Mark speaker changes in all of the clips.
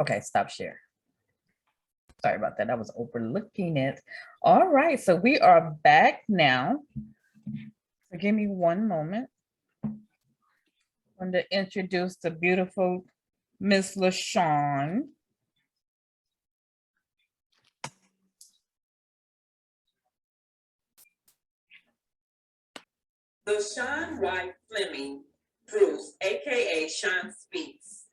Speaker 1: Okay, stop share. Sorry about that. I was overlooking it. All right, so we are back now. So give me one moment. I'm going to introduce the beautiful Miss LaShawn.
Speaker 2: LaShawn White Fleming Bruce, aka Sean Speaks,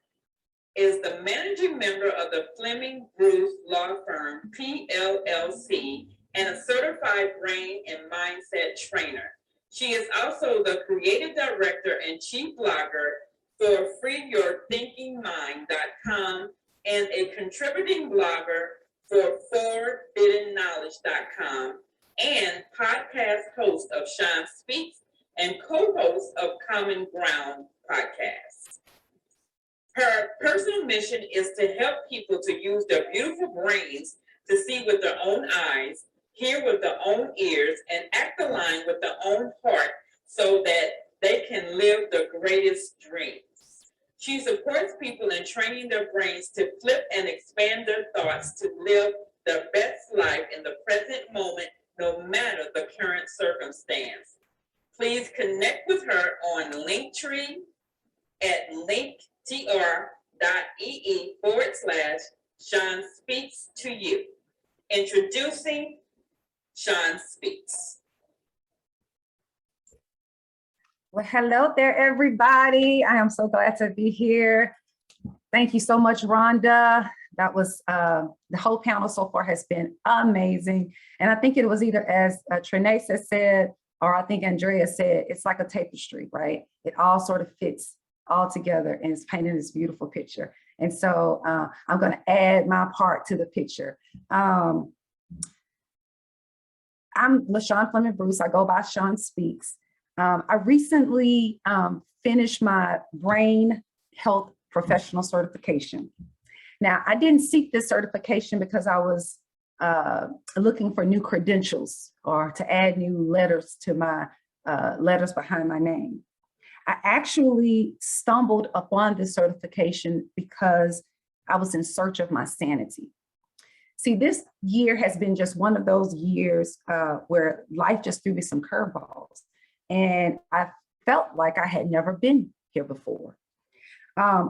Speaker 2: is the managing member of the Fleming Bruce Law Firm, PLLC, and a certified brain and mindset trainer. She is also the creative director and chief blogger for freeyourthinkingmind.com and a contributing blogger for forbiddenknowledge.com and podcast host of Sean Speaks and co-host of Common Ground podcast. Her personal mission is to help people to use their beautiful brains to see with their own eyes, hear with their own ears, and act aligned with their own heart so that they can live their greatest dreams. She supports people in training their brains to flip and expand their thoughts to live their best life in the present moment, no matter the current circumstance. Please connect with her on Linktree at linktr.ee/Sean Speaks to You. Introducing Sean Speaks.
Speaker 3: Well, hello there, everybody. I am so glad to be here. Thank you so much, Rhonda. That was the whole panel so far has been amazing. And I think it was either as Trinae said, or I think Andrea said, it's like a tapestry, right? It all sort of fits all together and it's painting this beautiful picture. And so I'm going to add my part to the picture. I'm LaShawn Fleming Bruce. I go by Sean Speaks. I recently finished my brain health professional certification. Now, I didn't seek this certification because I was looking for new credentials or to add new letters to my letters behind my name. I actually stumbled upon this certification because I was in search of my sanity. See, this year has been just one of those years where life just threw me some curveballs. And I felt like I had never been here before.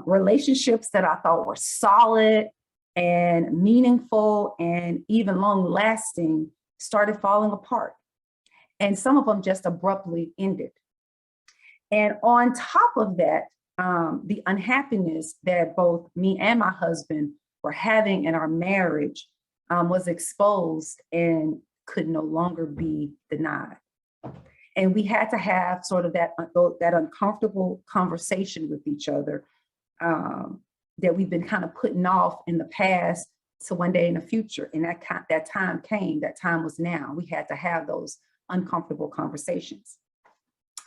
Speaker 3: Relationships that I thought were solid and meaningful and even long lasting started falling apart. And some of them just abruptly ended. And on top of that, the unhappiness that both me and my husband were having in our marriage was exposed and could no longer be denied. And we had to have sort of that uncomfortable conversation with each other that we've been kind of putting off in the past to one day in the future. And that time came, that time was now. We had to have those uncomfortable conversations.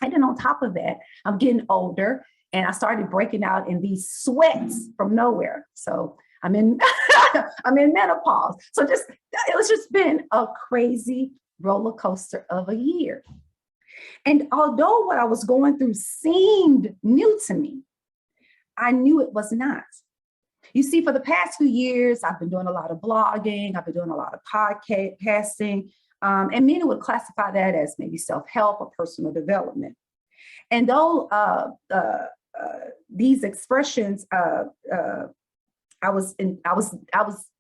Speaker 3: And then on top of that, I'm getting older and I started breaking out in these sweats from nowhere. So I'm in, I'm in menopause. So it was just been a crazy roller coaster of a year. And although what I was going through seemed new to me, I knew it was not. You see, for the past few years, I've been doing a lot of blogging, I've been doing a lot of podcasting, and many would classify that as maybe self-help or personal development. And though these expressions, I was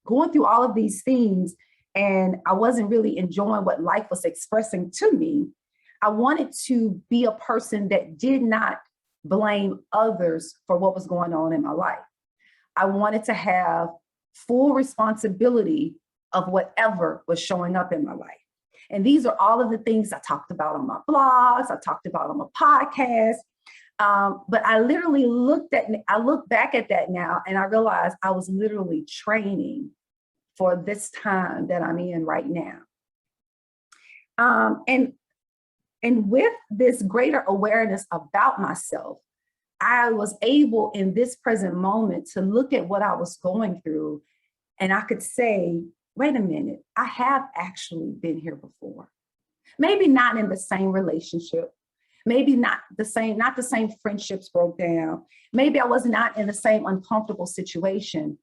Speaker 3: going through all of these things, and I wasn't really enjoying what life was expressing to me. I wanted to be a person that did not blame others for what was going on in my life. I wanted to have full responsibility of whatever was showing up in my life. And these are all of the things I talked about on my blogs, I talked about on my podcast. But I literally look back at that now and I realized I was literally training for this time that I'm in right now. And with this greater awareness about myself, I was able in this present moment to look at what I was going through and I could say, wait a minute, I have actually been here before. Maybe not in the same relationship, maybe not the same friendships broke down. Maybe I was not in the same uncomfortable situation,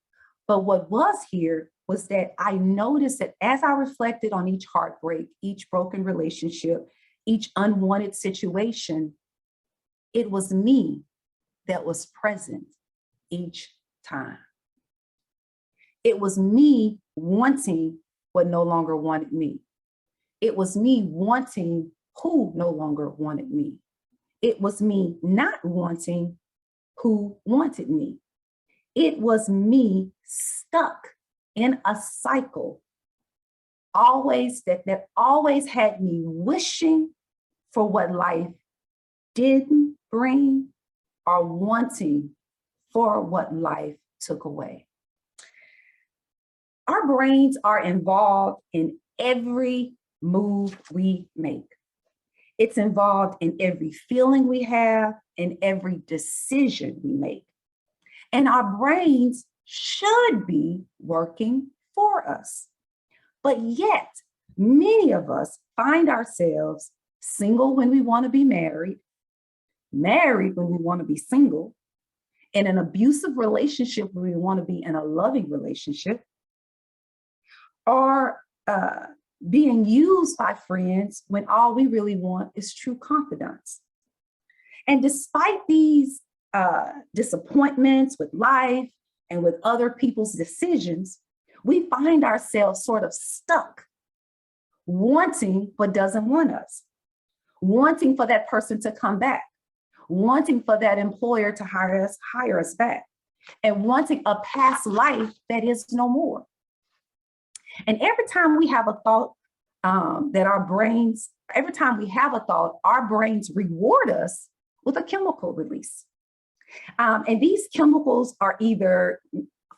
Speaker 3: But what was here was that I noticed that as I reflected on each heartbreak, each broken relationship, each unwanted situation, it was me that was present each time. It was me wanting what no longer wanted me. It was me wanting who no longer wanted me. It was me not wanting who wanted me. It was me stuck in a cycle, always that always had me wishing for what life didn't bring or wanting for what life took away. Our brains are involved in every move we make. It's involved in every feeling we have and every decision we make. And our brains should be working for us. But yet, many of us find ourselves single when we want to be married, married when we want to be single, in an abusive relationship when we want to be in a loving relationship, or being used by friends when all we really want is true confidence. And despite these disappointments with life and with other people's decisions, we find ourselves sort of stuck, wanting what doesn't want us, wanting for that person to come back, wanting for that employer to hire us back, and wanting a past life that is no more. And every time we have a thought every time we have a thought, our brains reward us with a chemical release. And these chemicals are either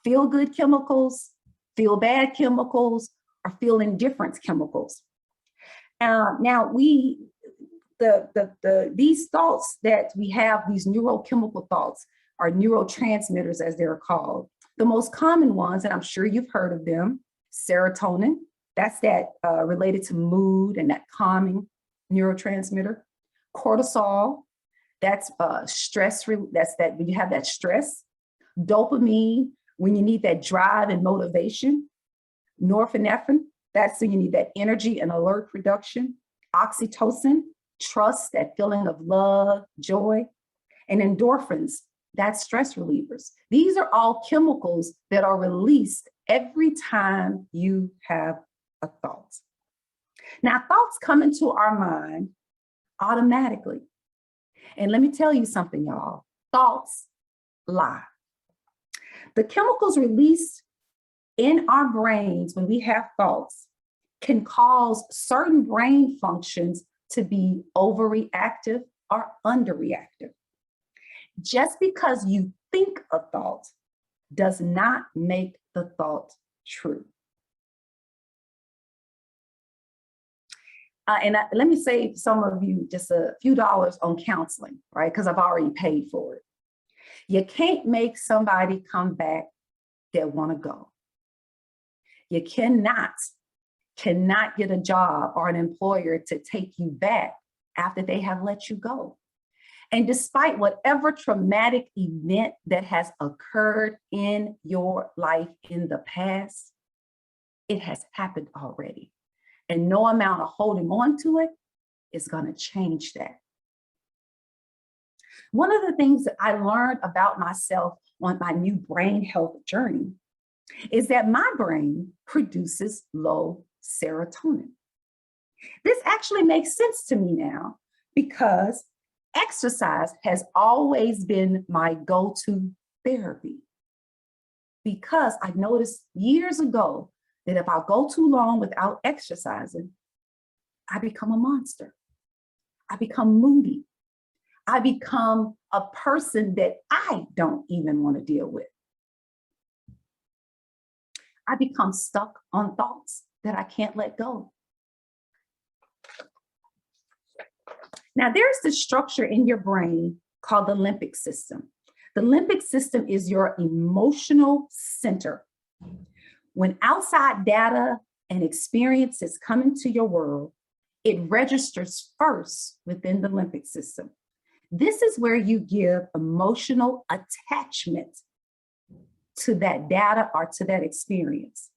Speaker 3: feel-good chemicals, feel-bad chemicals, or feel indifference chemicals. Now, these thoughts that we have, these neurochemical thoughts, are neurotransmitters, as they're called. The most common ones, and I'm sure you've heard of them: serotonin, that's that related to mood and that calming neurotransmitter. Cortisol, that's stress, that's that when you have that stress. Dopamine, when you need that drive and motivation. Norepinephrine, that's when you need that energy and alert production. Oxytocin, trust, that feeling of love, joy. And endorphins, that's stress relievers. These are all chemicals that are released every time you have a thought. Now, thoughts come into our mind automatically. And let me tell you something, y'all. Thoughts lie. The chemicals released in our brains when we have thoughts can cause certain brain functions to be overreactive or underreactive. Just because you think a thought does not make the thought true. Let me save some of you just a few dollars on counseling, right? Because I've already paid for it. You can't make somebody come back that want to go. You cannot get a job or an employer to take you back after they have let you go. And despite whatever traumatic event that has occurred in your life in the past, it has happened already. And no amount of holding on to it is going to change that. One of the things that I learned about myself on my new brain health journey is that my brain produces low serotonin. This actually makes sense to me now because exercise has always been my go-to therapy. Because I noticed years ago that if I go too long without exercising, I become a monster. I become moody. I become a person that I don't even want to deal with. I become stuck on thoughts that I can't let go. Now, there's this structure in your brain called the limbic system. The limbic system is your emotional center. When outside data and experiences come into your world, it registers first within the limbic system. This is where you give emotional attachment to that data or to that experience.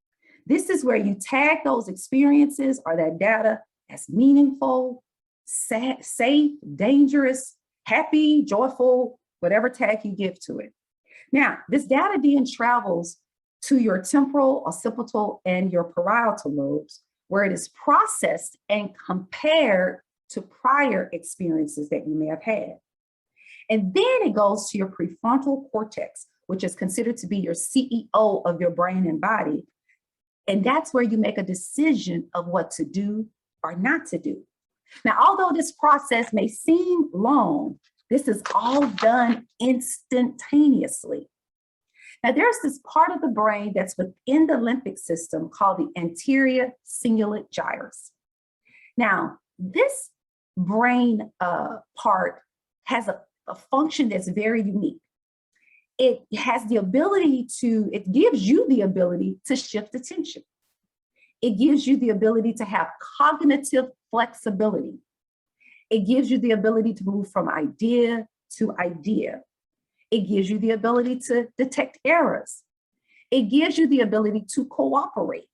Speaker 3: This is where you tag those experiences or that data as meaningful, safe, dangerous, happy, joyful, whatever tag you give to it. Now, this data then travels to your temporal, occipital, and your parietal lobes, where it is processed and compared to prior experiences that you may have had. And then it goes to your prefrontal cortex, which is considered to be your CEO of your brain and body. And that's where you make a decision of what to do or not to do. Now, although this process may seem long, this is all done instantaneously. Now, there's this part of the brain that's within the limbic system called the anterior cingulate gyrus. Now, this brain part has a function that's very unique. It has the ability to, it gives you the ability to shift attention. It gives you the ability to have cognitive flexibility. It gives you the ability to move from idea to idea. It gives you the ability to detect errors. It gives you the ability to cooperate,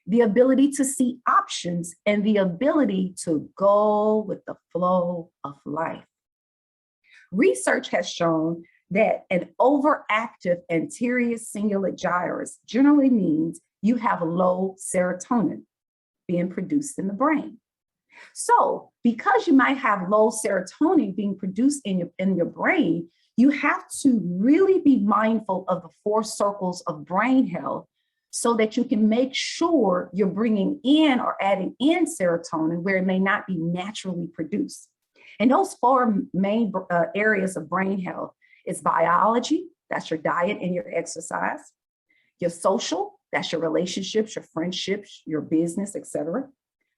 Speaker 3: the ability to see options, and the ability to go with the flow of life. Research has shown that an overactive anterior cingulate gyrus generally means you have low serotonin being produced in the brain. So because you might have low serotonin being produced in your brain, you have to really be mindful of the 4 circles of brain health so that you can make sure you're bringing in or adding in serotonin where it may not be naturally produced. And those 4 main areas of brain health is biology, that's your diet and your exercise, your social, that's your relationships, your friendships, your business, etc.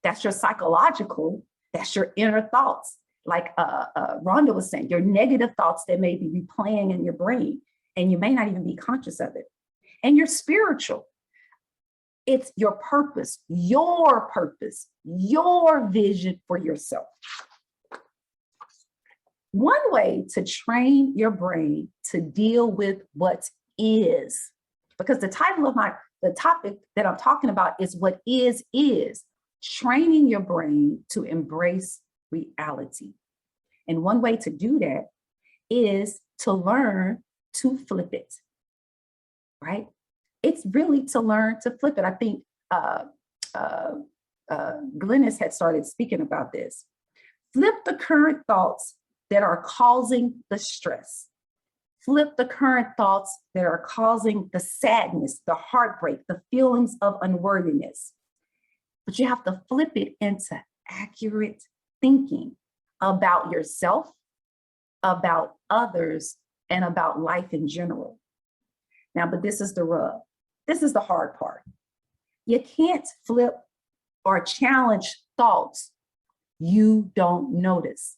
Speaker 3: That's your psychological, that's your inner thoughts. Like Rhonda was saying, your negative thoughts that may be replaying in your brain, and you may not even be conscious of it. And your spiritual, it's your purpose, your vision for yourself. One way to train your brain to deal with what is, because the title of the topic that I'm talking about is what is, training your brain to embrace reality. And one way to do that is to learn to flip it, right? It's really to learn to flip it. I think Glennis had started speaking about this. Flip the current thoughts that are causing the stress. Flip the current thoughts that are causing the sadness, the heartbreak, the feelings of unworthiness. But you have to flip it into accurate thinking about yourself, about others, and about life in general. Now, but this is the rub. This is the hard part. You can't flip or challenge thoughts you don't notice.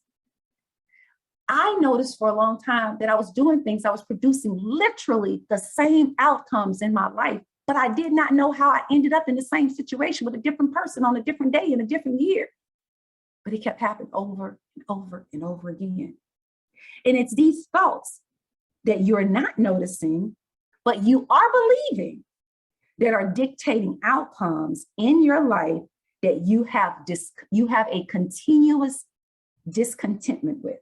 Speaker 3: I noticed for a long time that I was doing things, I was producing literally the same outcomes in my life, but I did not know how I ended up in the same situation with a different person on a different day in a different year. But it kept happening over and over and over again. And it's these thoughts that you're not noticing, but you are believing, that are dictating outcomes in your life that you have a continuous discontentment with.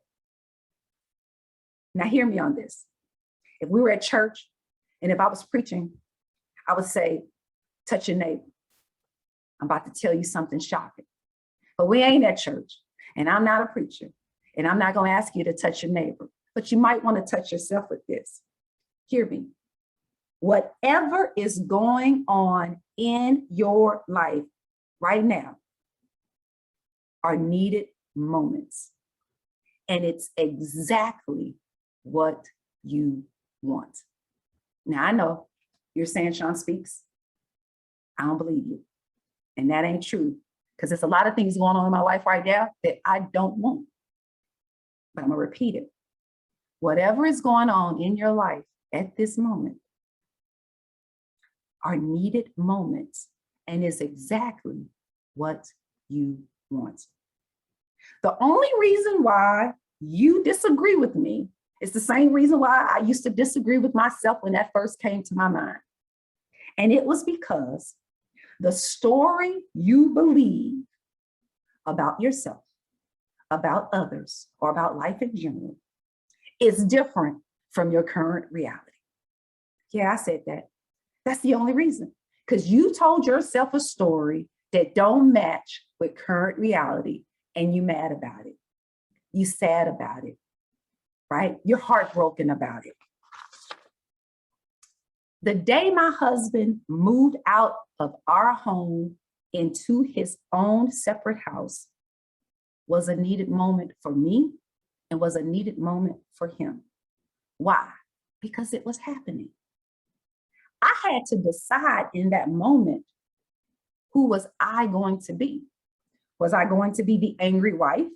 Speaker 3: Now, hear me on this. If we were at church and if I was preaching, I would say, touch your neighbor. I'm about to tell you something shocking. But we ain't at church, and I'm not a preacher, and I'm not going to ask you to touch your neighbor, but you might want to touch yourself with this. Hear me. Whatever is going on in your life right now are needed moments, and it's exactly what you want. Now, I know you're saying, Sean Speaks, I don't believe you. And that ain't true, because there's a lot of things going on in my life right now that I don't want. But I'm going to repeat it. Whatever is going on in your life at this moment are needed moments and is exactly what you want. The only reason why you disagree with me It's the same reason why I used to disagree with myself when that first came to my mind. And it was because the story you believe about yourself, about others, or about life in general is different from your current reality. Yeah, I said that. That's the only reason. Because you told yourself a story that don't match with current reality, and you mad about it. You sad about it, right? You're heartbroken about it. The day my husband moved out of our home into his own separate house was a needed moment for me and was a needed moment for him. Why? Because it was happening. I had to decide in that moment, who was I going to be? Was I going to be the angry wife?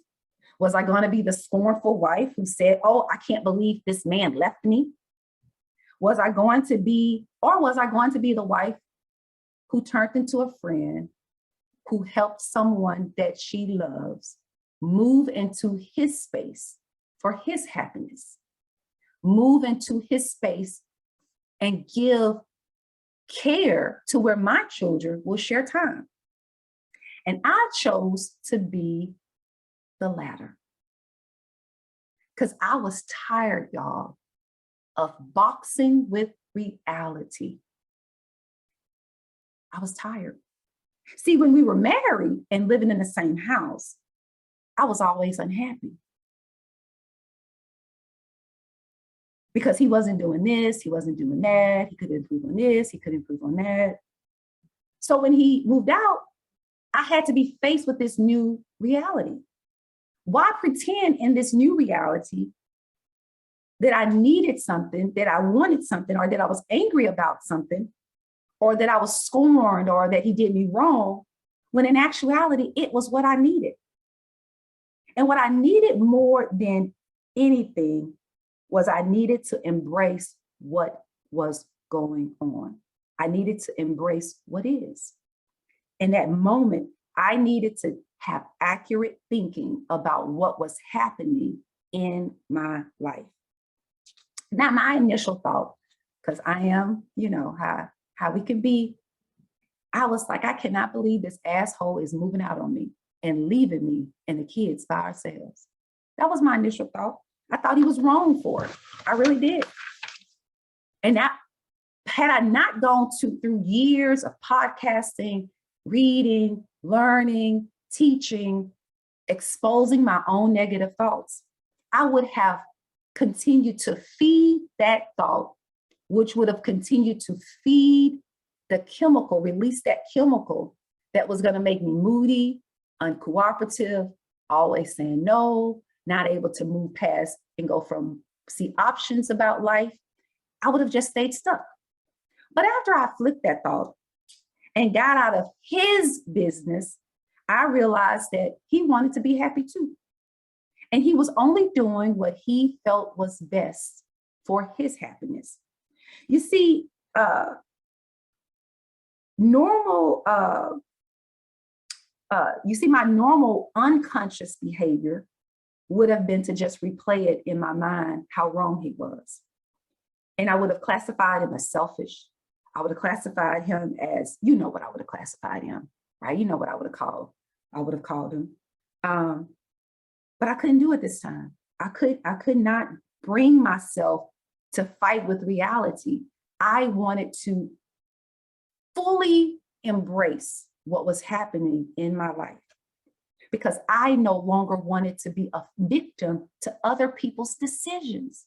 Speaker 3: Was I going to be the scornful wife who said, oh, I can't believe this man left me? Was I going to be, or was I going to be the wife who turned into a friend, who helped someone that she loves move into his space for his happiness, move into his space and give care to where my children will share time? And I chose to be the latter because I was tired, y'all, of boxing with reality. I was tired. See, when we were married and living in the same house, I was always unhappy because he wasn't doing this, he wasn't doing that, he could improve on this, he could improve on that. So when he moved out, I had to be faced with this new reality. Why pretend in this new reality that I needed something, that I wanted something, or that I was angry about something, or that I was scorned, or that he did me wrong, when in actuality, it was what I needed. And what I needed more than anything was I needed to embrace what was going on. I needed to embrace what is. In that moment, I needed to have accurate thinking about what was happening in my life. Now, my initial thought, because I am, how we can be, I was like, I cannot believe this asshole is moving out on me and leaving me and the kids by ourselves. That was my initial thought. I thought he was wrong for it. I really did. And that, had I not gone through years of podcasting, reading, learning, teaching, exposing my own negative thoughts, I would have continued to feed that thought, which would have continued to feed the chemical, release that chemical that was going to make me moody, uncooperative, always saying no, not able to move past and go from see options about life. I would have just stayed stuck. But after I flipped that thought and got out of his business, I realized that he wanted to be happy too. And he was only doing what he felt was best for his happiness. You see, my normal unconscious behavior would have been to just replay it in my mind how wrong he was. And I would have classified him as selfish. I would have classified him as, what I would have classified him, right? You know what I would have called him. But I couldn't do it this time. I could not bring myself to fight with reality. I wanted to fully embrace what was happening in my life because I no longer wanted to be a victim to other people's decisions.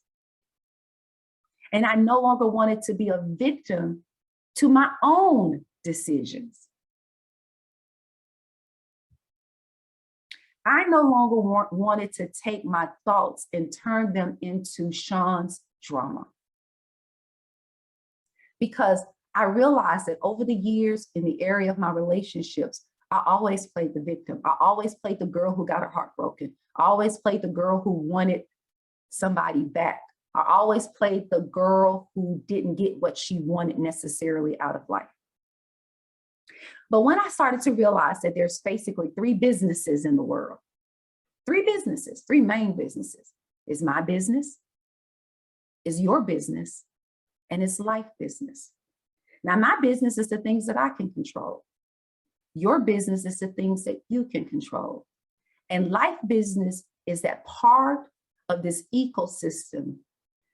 Speaker 3: And I no longer wanted to be a victim to my own decisions. I no longer wanted to take my thoughts and turn them into Sean's drama. Because I realized that over the years in the area of my relationships, I always played the victim. I always played the girl who got her heart broken. I always played the girl who wanted somebody back. I always played the girl who didn't get what she wanted necessarily out of life. But when I started to realize that there's basically three businesses in the world, three main businesses, is my business, is your business and it's life business. Now, my business is the things that I can control. Your business is the things that you can control. And life business is that part of this ecosystem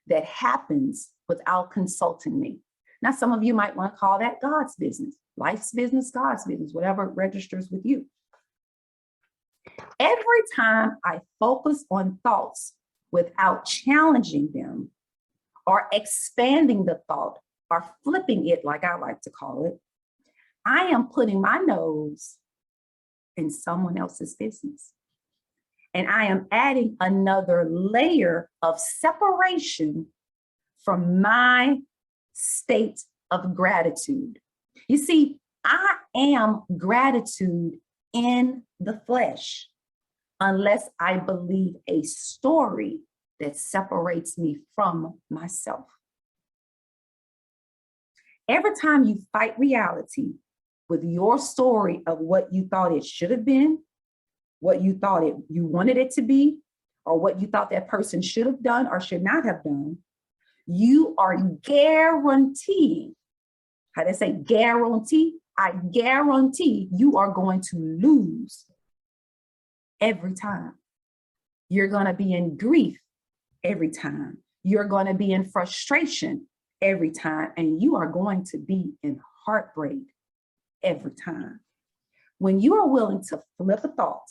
Speaker 3: that happens without consulting me. Now, some of you might want to call that God's business, life's business, God's business, whatever registers with you. Every time I focus on thoughts without challenging them or expanding the thought or flipping it, like I like to call it, I am putting my nose in someone else's business. And I am adding another layer of separation from my state of gratitude. You see, I am gratitude in the flesh unless I believe a story that separates me from myself. Every time you fight reality with your story of what you thought it should have been, what you thought you wanted it to be, or what you thought that person should have done or should not have done, you are guaranteeing, how they say guarantee? I guarantee you are going to lose every time. You're going to be in grief every time. You're going to be in frustration every time, and you are going to be in heartbreak every time. When you are willing to flip a thought,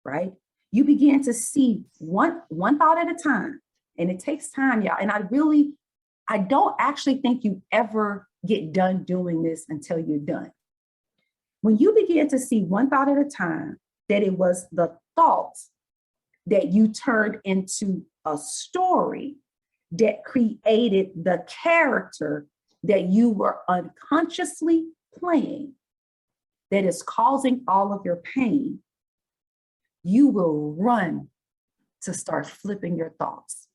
Speaker 3: right, you begin to see one thought at a time, and it takes time, y'all. And I don't actually think you ever get done doing this until you're done. When you begin to see one thought at a time, that it was the thoughts that you turned into a story that created the character that you were unconsciously playing, that is causing all of your pain, you will run to start flipping your thoughts,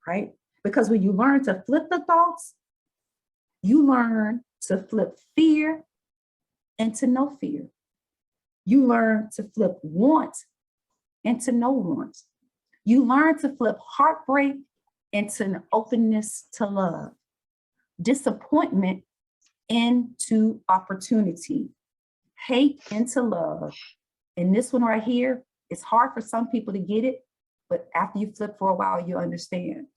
Speaker 3: right? Because when you learn to flip the thoughts, you learn to flip fear into no fear. You learn to flip want into no want. You learn to flip heartbreak into an openness to love, disappointment into opportunity, hate into love. And this one right here, it's hard for some people to get it, but after you flip for a while, you understand.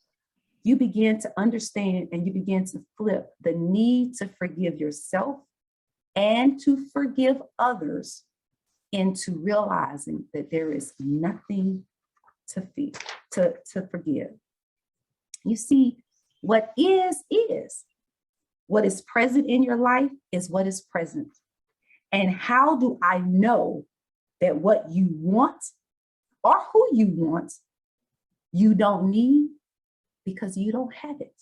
Speaker 3: You begin to understand and you begin to flip the need to forgive yourself and to forgive others into realizing that there is nothing to fear, to forgive. You see, what is. What is present in your life is what is present. And how do I know that what you want or who you want, you don't need? Because you don't have it.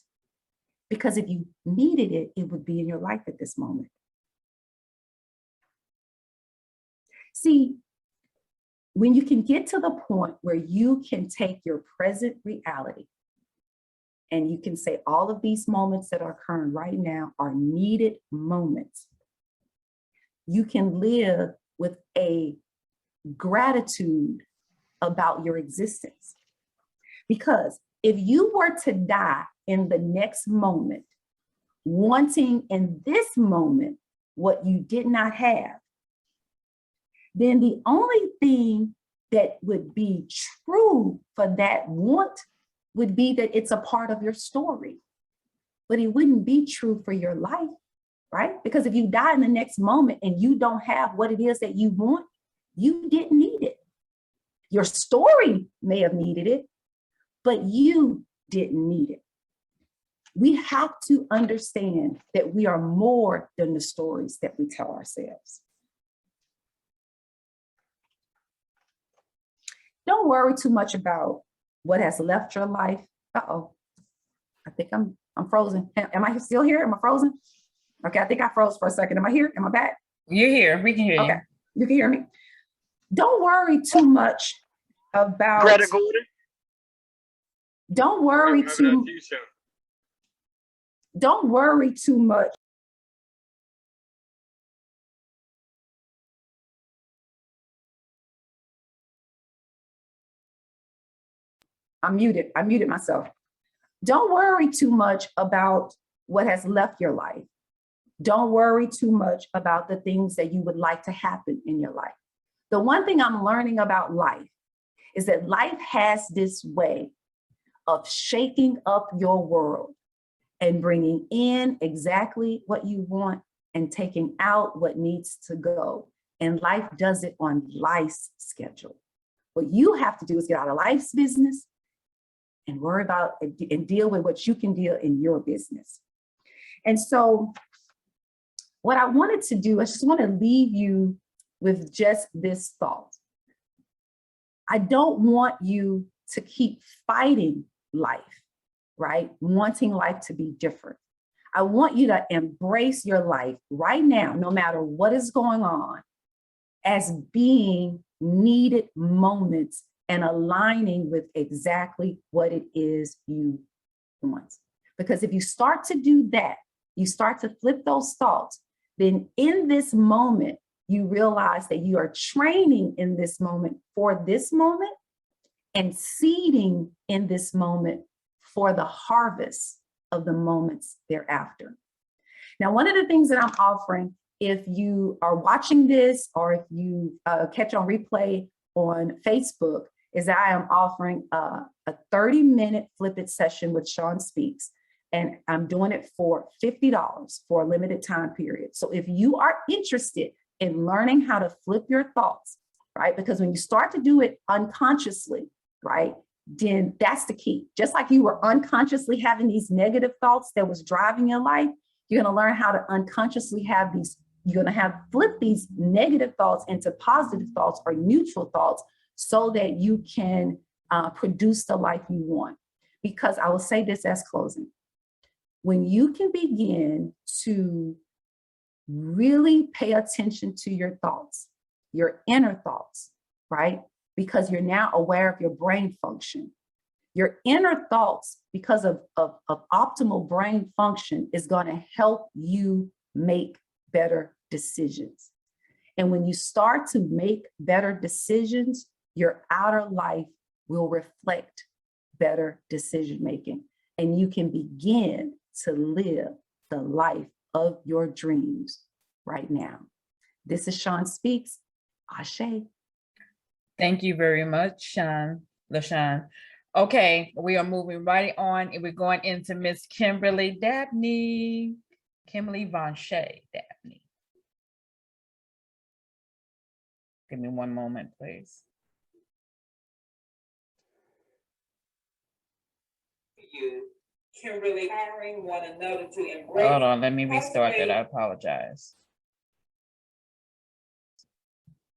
Speaker 3: Because if you needed it, it would be in your life at this moment. See, when you can get to the point where you can take your present reality and you can say all of these moments that are occurring right now are needed moments, you can live with a gratitude about your existence. Because if you were to die in the next moment, wanting in this moment what you did not have, then the only thing that would be true for that want would be that it's a part of your story. But it wouldn't be true for your life, right? Because if you die in the next moment and you don't have what it is that you want, you didn't need it. Your story may have needed it, but you didn't need it. We have to understand that we are more than the stories that we tell ourselves. Don't worry too much about what has left your life. Uh-oh, I think I'm frozen. Am I still here? Am I frozen? Okay, I think I froze for a second. Am I here? Am I back?
Speaker 1: You're here. We can hear you.
Speaker 3: Okay, you can hear me. Don't worry too much about.
Speaker 4: Greta Gordon.
Speaker 3: Don't worry Don't worry too much I muted myself. Don't worry too much about what has left your life. Don't worry too much about the things that you would like to happen in your life. The one thing I'm learning about life is that life has this way of shaking up your world and bringing in exactly what you want and taking out what needs to go. And life does it on life's schedule. What you have to do is get out of life's business and worry about and deal with what you can deal in your business. And so what I wanted to do, I just want to leave you with just this thought. I don't want you to keep fighting life, right? Wanting life to be different. I want you to embrace your life right now, no matter what is going on, as being needed moments and aligning with exactly what it is you want. Because if you start to do that, you start to flip those thoughts, then in this moment, you realize that you are training in this moment for this moment and seeding in this moment for the harvest of the moments thereafter. Now, one of the things that I'm offering, if you are watching this or if you catch on replay on Facebook, is that I am offering a 30-minute Flip It session with Sean Speaks. And I'm doing it for $50 for a limited time period. So if you are interested in learning how to flip your thoughts, right? Because when you start to do it unconsciously, right, then that's the key. Just like you were unconsciously having these negative thoughts that was driving your life, you're going to learn how to unconsciously have these, you're going to flip these negative thoughts into positive thoughts or neutral thoughts so that you can produce the life you want. Because I will say this as closing. When you can begin to really pay attention to your thoughts, your inner thoughts, right? Because you're now aware of your brain function. Your inner thoughts, because of optimal brain function, is going to help you make better decisions. And when you start to make better decisions, your outer life will reflect better decision making. And you can begin to live the life of your dreams right now. This is Sean Speaks. Ashe.
Speaker 1: Thank you very much, LaShawn. Okay, we are moving right on and we're going into Miss Kimberly Dabney. Kimberly Von Shea Dabney. Give me one moment, please.
Speaker 2: You, Kimberly, hiring one another to embrace.
Speaker 1: Hold on, let me restart that. I apologize.